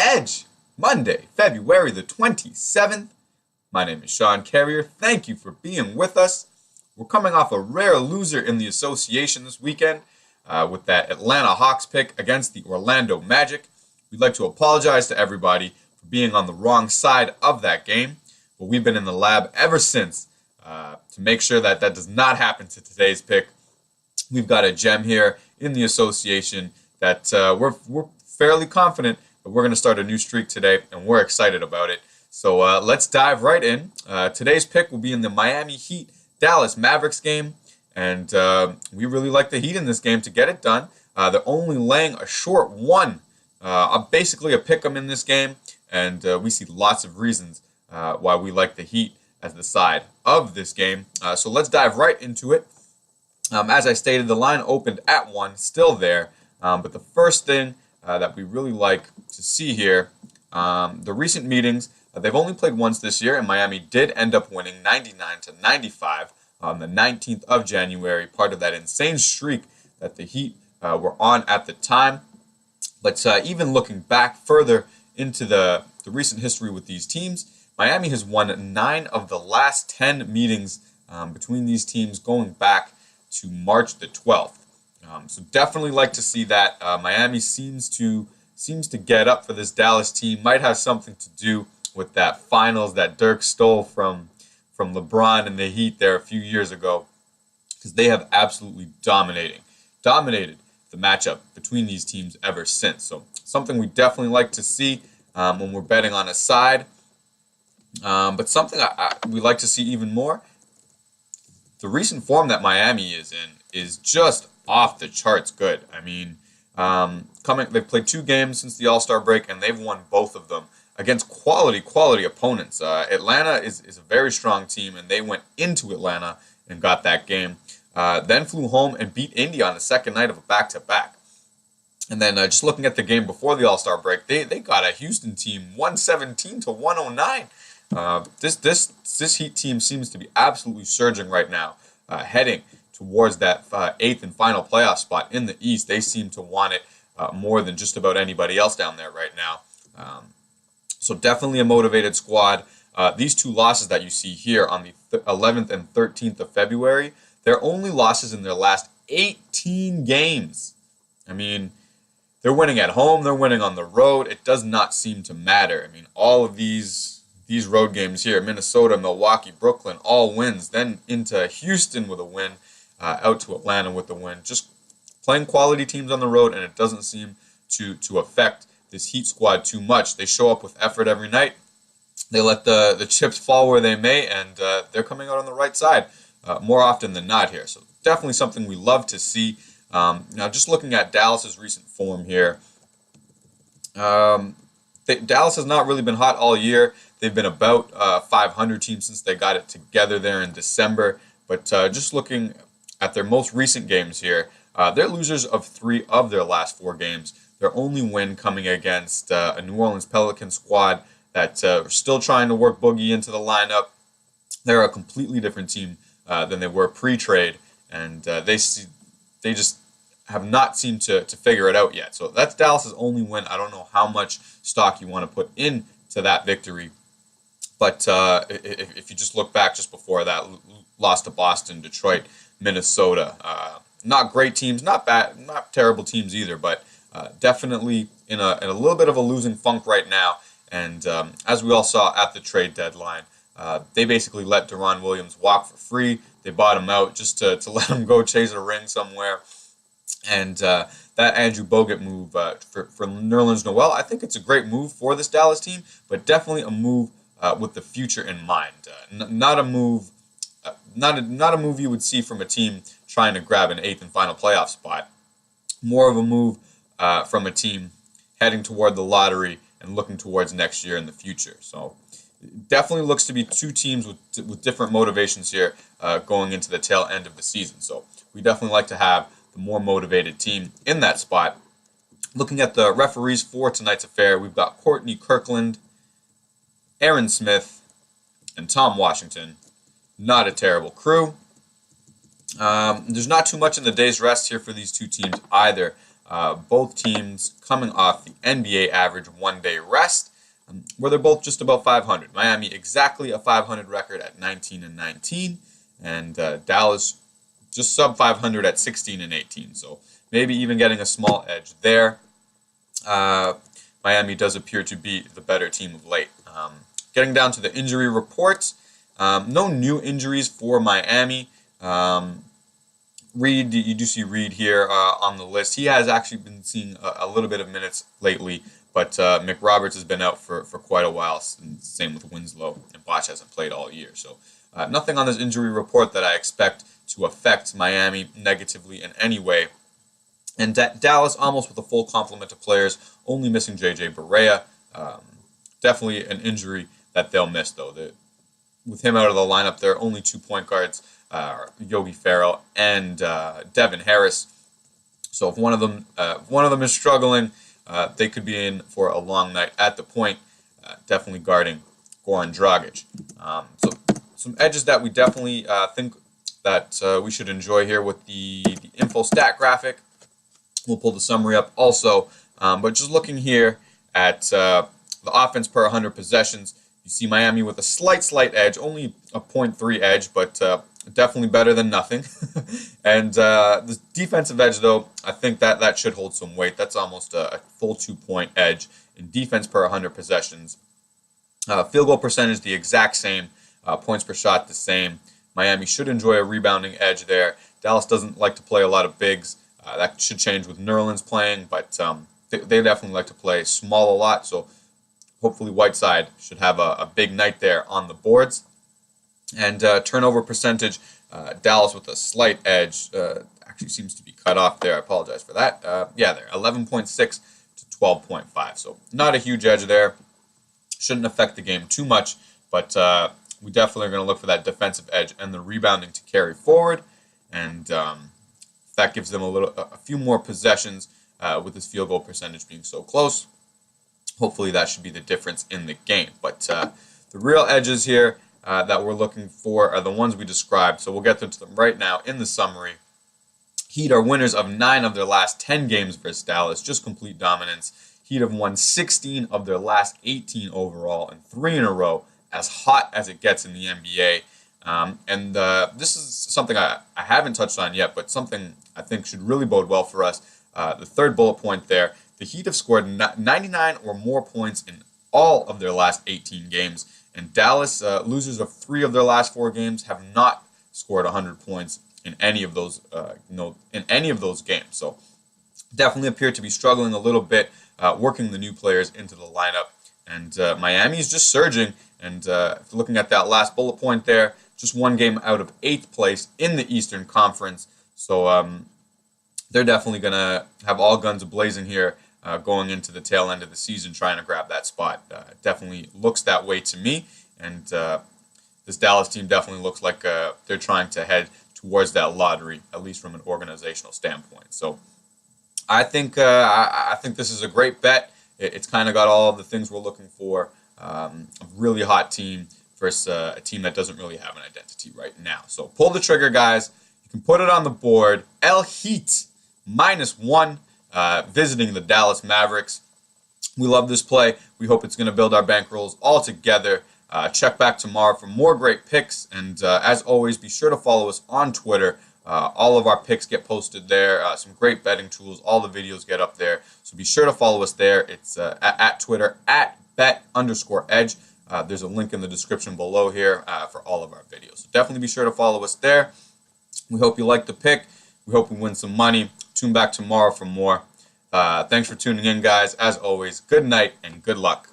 Edge, Monday, February the 27th. My name is Sean Carrier. Thank you for being with us. We're coming off a rare loser in the association this weekend with that Atlanta Hawks pick against the Orlando Magic. We'd like to apologize to everybody for being on the wrong side of that game, but we've been in the lab ever since to make sure that that does not happen to today's pick. We've got a gem here in the association that we're fairly confident that we're going to start a new streak today, and we're excited about it. So let's dive right in. Today's pick will be in the Miami Heat Dallas Mavericks game, and we really like the Heat in this game to get it done. They're only laying a short one, basically a pick 'em in this game, and we see lots of reasons why we like the Heat as the side of this game. So let's dive right into it. As I stated, the line opened at 1, still there, but the first thing that we really like to see here, the recent meetings, they've only played once this year, and Miami did end up winning 99-95 on the 19th of January, part of that insane streak that the Heat were on at the time. But even looking back further into the recent history with these teams, Miami has won 9 of the last 10 meetings between these teams going back to March the 12th. So definitely like to see that. Miami seems to get up for this Dallas team. Might have something to do with that finals that Dirk stole from LeBron and the Heat there a few years ago, because they have absolutely dominated the matchup between these teams ever since. So something we definitely like to see when we're betting on a side. But something we like to see even more, the recent form that Miami is in is just off the charts good. I mean, they've played 2 games since the All-Star break, and they've won both of them against quality opponents. Atlanta is a very strong team, and they went into Atlanta and got that game. Then flew home and beat Indy on the second night of a back-to-back. And then just looking at the game before the All-Star break, they got a Houston team 117-109. This Heat team seems to be absolutely surging right now, heading towards that 8th and final playoff spot in the East. They seem to want it more than just about anybody else down there right now. So definitely a motivated squad. These 2 losses that you see here on the 11th and 13th of February, they're only losses in their last 18 games. I mean, they're winning at home, they're winning on the road. It does not seem to matter. I mean, all of these road games here, Minnesota, Milwaukee, Brooklyn, all wins. Then into Houston with a win, out to Atlanta with a win. Just playing quality teams on the road, and it doesn't seem to affect this Heat squad too much. They show up with effort every night. They let the chips fall where they may, and they're coming out on the right side more often than not here. So definitely something we love to see. Now, just looking at Dallas's recent form here, Dallas has not really been hot all year. They've been about 500 team since they got it together there in December. But just looking at their most recent games here, they're losers of 3 of their last 4 games. Their only win coming against a New Orleans Pelicans squad that are still trying to work Boogie into the lineup. They're a completely different team than they were pre-trade, and they just have not seemed to figure it out yet. So that's Dallas's only win. I don't know how much stock you want to put into that victory, but if you just look back just before that, lost to Boston, Detroit, Minnesota. Not great teams, not bad, not terrible teams either, but definitely in a little bit of a losing funk right now. And as we all saw at the trade deadline, they basically let Deron Williams walk for free. They bought him out just to let him go chase a ring somewhere. And that Andrew Bogut move for Nerlens Noel, I think it's a great move for this Dallas team, but definitely a move with the future in mind. Not a move you would see from a team trying to grab an 8th and final playoff spot. More of a move from a team heading toward the lottery and looking towards next year in the future. So definitely looks to be 2 teams with different motivations here going into the tail end of the season. So we definitely like to have the more motivated team in that spot. Looking at the referees for tonight's affair, we've got Courtney Kirkland, Aaron Smith, and Tom Washington. Not a terrible crew. There's not too much in the day's rest here for these 2 teams either. Both teams coming off the NBA average one-day rest, where they're both just about 500. Miami exactly a 500 record at 19-19, and Dallas just sub 500 at 16-18. So maybe even getting a small edge there. Miami does appear to be the better team of late. Getting down to the injury reports, no new injuries for Miami. Reed, you do see Reed here on the list. He has actually been seeing a little bit of minutes lately, but McRoberts has been out for quite a while. Same with Winslow, and Bosch hasn't played all year. So nothing on this injury report that I expect to affect Miami negatively in any way. And Dallas almost with a full complement of players, only missing J.J. Barea. Definitely an injury that they'll miss, though. With him out of the lineup, there are only 2 point guards, Yogi Ferrell and Devin Harris. So if one of them is struggling, they could be in for a long night at the point, definitely guarding Goran Dragic. So some edges that we definitely think that we should enjoy here with the info stat graphic. We'll pull the summary up also, but just looking here at the offense per 100 possessions, you see Miami with a slight edge, only a 0.3 edge, but definitely better than nothing. And the defensive edge, though, I think that should hold some weight. That's almost a full 2-point edge in defense per 100 possessions. Field goal percentage, the exact same. Points per shot, the same. Miami should enjoy a rebounding edge there. Dallas doesn't like to play a lot of bigs. That should change with Nerlens playing, but they definitely like to play small a lot, so hopefully Whiteside should have a big night there on the boards. And turnover percentage, Dallas with a slight edge. Actually seems to be cut off there. I apologize for that. Yeah, there, 11.6 to 12.5. So not a huge edge there. Shouldn't affect the game too much, but we definitely are going to look for that defensive edge and the rebounding to carry forward. And that gives them a few more possessions with this field goal percentage being so close. Hopefully that should be the difference in the game. But the real edges here that we're looking for are the ones we described. So we'll get into them right now in the summary. Heat are winners of 9 of their last 10 games versus Dallas, just complete dominance. Heat have won 16 of their last 18 overall and 3 in a row, as hot as it gets in the NBA. And this is something I haven't touched on yet, but something I think should really bode well for us. The third bullet point there, the Heat have scored 99 or more points in all of their last 18 games. And Dallas, losers of 3 of their last 4 games, have not scored 100 points in any of those games. So definitely appear to be struggling a little bit, working the new players into the lineup. And Miami is just surging. And looking at that last bullet point there, just 1 game out of 8th place in the Eastern Conference. So they're definitely going to have all guns blazing here going into the tail end of the season, trying to grab that spot. Definitely looks that way to me. And this Dallas team definitely looks like they're trying to head towards that lottery, at least from an organizational standpoint. So I think this is a great bet. It's kind of got all of the things we're looking for. A really hot team versus a team that doesn't really have an identity right now. So pull the trigger, guys. You can put it on the board. El Heat -1 visiting the Dallas Mavericks. We love this play. We hope it's going to build our bankrolls all together. Check back tomorrow for more great picks. And as always, be sure to follow us on Twitter. All of our picks get posted there. Some great betting tools. All the videos get up there. So be sure to follow us there. It's at Twitter, at bet_edge. There's a link in the description below here for all of our videos. So definitely be sure to follow us there. We hope you like the pick. We hope we win some money. Tune back tomorrow for more. Thanks for tuning in, guys. As always, good night and good luck.